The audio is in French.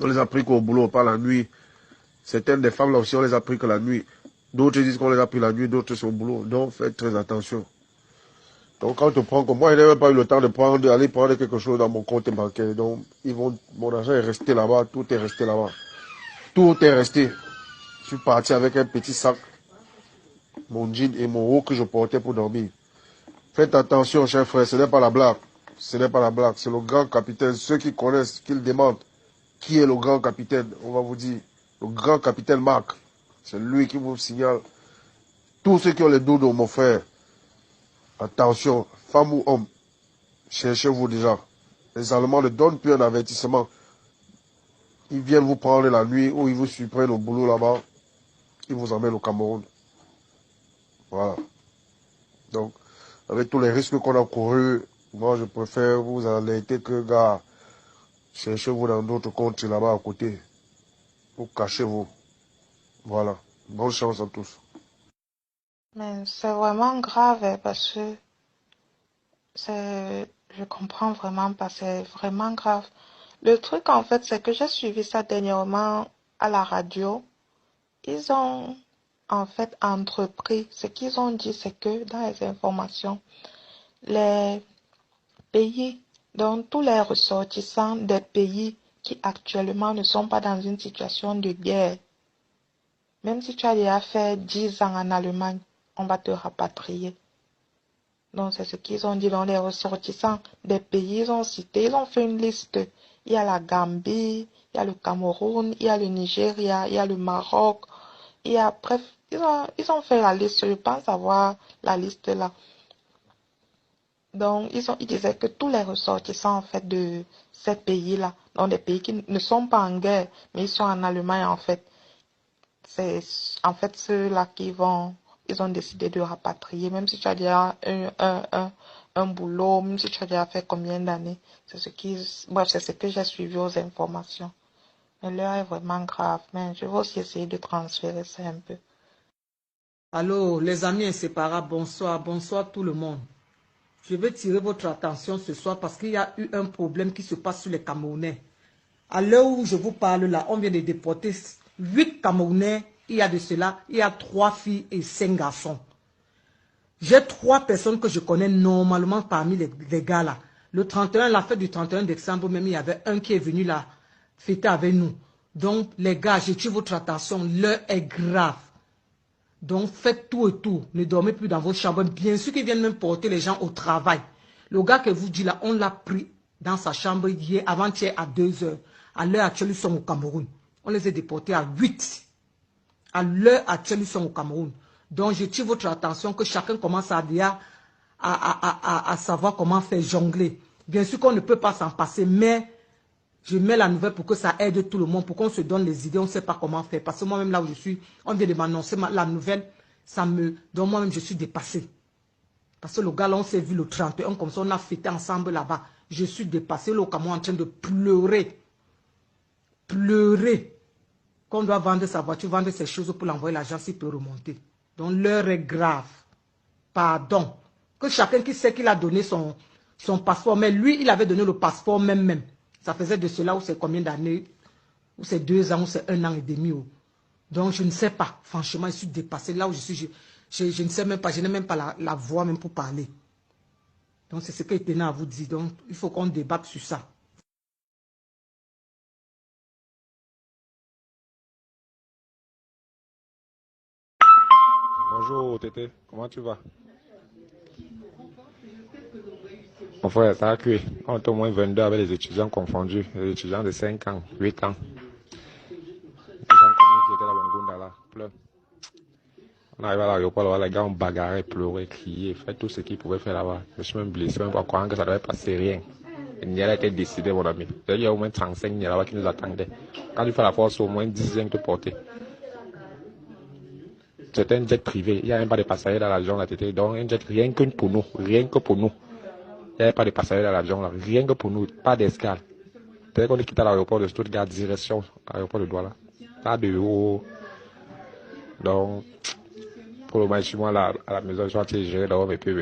On les a pris qu'au boulot, pas la nuit. Certaines des femmes là aussi, on les a pris que la nuit. D'autres disent qu'on les a pris la nuit, d'autres sont au boulot. Donc faites très attention. Donc quand on te prend comme moi, je n'ai même pas eu le temps d'aller prendre quelque chose dans mon compte bancaire. Donc mon argent est resté là-bas, tout est resté là-bas. Tout est resté. Je suis parti avec un petit sac, mon jean et mon haut que je portais pour dormir. Faites attention, chers frères, ce n'est pas la blague. Ce n'est pas la blague, c'est le grand capitaine. Ceux qui connaissent, qu'ils demandent qui est le grand capitaine, on va vous dire. Le grand capitaine Marc. C'est lui qui vous signale. Tous ceux qui ont les doutes, mon frère, attention, femme ou homme, cherchez-vous déjà. Les Allemands ne donnent plus un avertissement. Ils viennent vous prendre la nuit ou ils vous surprennent au boulot là-bas. Ils vous emmènent au Cameroun. Voilà. Donc, avec tous les risques qu'on a courus, moi je préfère vous alerter que, gars, cherchez-vous dans d'autres comptes là-bas à côté. Ou cachez-vous. Voilà. Bonne chance à tous. Mais c'est vraiment grave parce que je comprends vraiment pas, c'est vraiment grave. Le truc en fait, c'est que j'ai suivi ça dernièrement à la radio. Ils ont en fait entrepris, ce qu'ils ont dit, c'est que dans les informations, les pays, donc tous les ressortissants des pays qui actuellement ne sont pas dans une situation de guerre, même si tu as déjà fait 10 ans en Allemagne, on va te rapatrier. Donc c'est ce qu'ils ont dit dans les ressortissants des pays, ils ont cité, ils ont fait une liste. Il y a la Gambie, il y a le Cameroun, il y a le Nigeria, il y a le Maroc, il y a, bref, ils ont fait la liste, je pense avoir la liste là. Donc, ils disaient que tous les ressortissants, en fait, de ces pays-là, donc des pays qui ne sont pas en guerre, mais ils sont en Allemagne, en fait, c'est, en fait, ceux-là ils ont décidé de rapatrier, même si tu as déjà un boulot, même si tu as déjà fait combien d'années, bref, c'est ce que j'ai suivi aux informations. Mais l'heure est vraiment grave, mais je vais aussi essayer de transférer ça un peu. Allô, les amis inséparables, bonsoir, bonsoir tout le monde. Je vais tirer votre attention ce soir parce qu'il y a eu un problème qui se passe sur les Camerounais. À l'heure où je vous parle là, on vient de déporter 8 Camerounais. Il y a de cela, il y a 3 filles et 5 garçons. J'ai 3 personnes que je connais normalement parmi les gars là. Le 31, la fête du 31 décembre, même il y avait un qui est venu là fêter avec nous. Donc les gars, je tire votre attention, l'heure est grave. Donc, faites tout et tout. Ne dormez plus dans vos chambres. Bien sûr qu'ils viennent même porter les gens au travail. Le gars que vous dites là, on l'a pris dans sa chambre hier, avant-hier à 2 heures. À l'heure actuelle, ils sont au Cameroun. On les a déportés à 8. À l'heure actuelle, ils sont au Cameroun. Donc, je tire votre attention que chacun commence à savoir comment faire jongler. Bien sûr qu'on ne peut pas s'en passer, mais je mets la nouvelle pour que ça aide tout le monde, pour qu'on se donne les idées, on ne sait pas comment faire. Parce que moi-même, là où je suis, on vient de m'annoncer la nouvelle, donc moi-même, je suis dépassée. Parce que le gars, là, on s'est vu le 31, comme ça, on a fêté ensemble là-bas. Je suis dépassée, là, au Cameroun, en train de pleurer. Pleurer. Qu'on doit vendre sa voiture, vendre ses choses pour l'envoyer l'argent s'il peut remonter. Donc, l'heure est grave. Pardon. Que chacun qui sait qu'il a donné son passeport, mais lui, il avait donné le passeport même. Ça faisait de cela où c'est combien d'années, ou c'est 2 ans, ou c'est 1 an et demi. Donc, je ne sais pas. Franchement, je suis dépassé. Là où je suis, je ne sais même pas. Je n'ai même pas la voix même pour parler. Donc, c'est ce que je tenais à vous dire. Donc, il faut qu'on débatte sur ça. Bonjour Tété, comment tu vas? Mon frère, ça a cuit. On est au moins 22 avec les étudiants confondus. Les étudiants de 5 ans, 8 ans. Les gens comme nous qui étaient à Longunda là, pleurent. On arrive à l'aéroport là, les gars ont bagarré, pleuré, crié, fait tout ce qu'ils pouvaient faire là-bas. Je suis même blessé, même pas croyant que ça devait passer rien. Le Niel a été décidé, mon ami. Il y a au moins 35 Niel là-bas qui nous attendaient. Quand tu fais la force, au moins 10 ans de te porter. C'était un jet privé. Il n'y a même pas de passagers dans l'avion là, Tété. Donc un jet rien que pour nous. Rien que pour nous. Il n'y avait pas de passagers dans l'avion là. Rien que pour nous. Pas d'escale. Dès qu'on est quitté l'aéroport de Stuttgart, direction l'aéroport de Douala. Pas de haut. Donc, pour le moment, je suis moi là à la maison, je suis en train de gérer d'abord mes PV.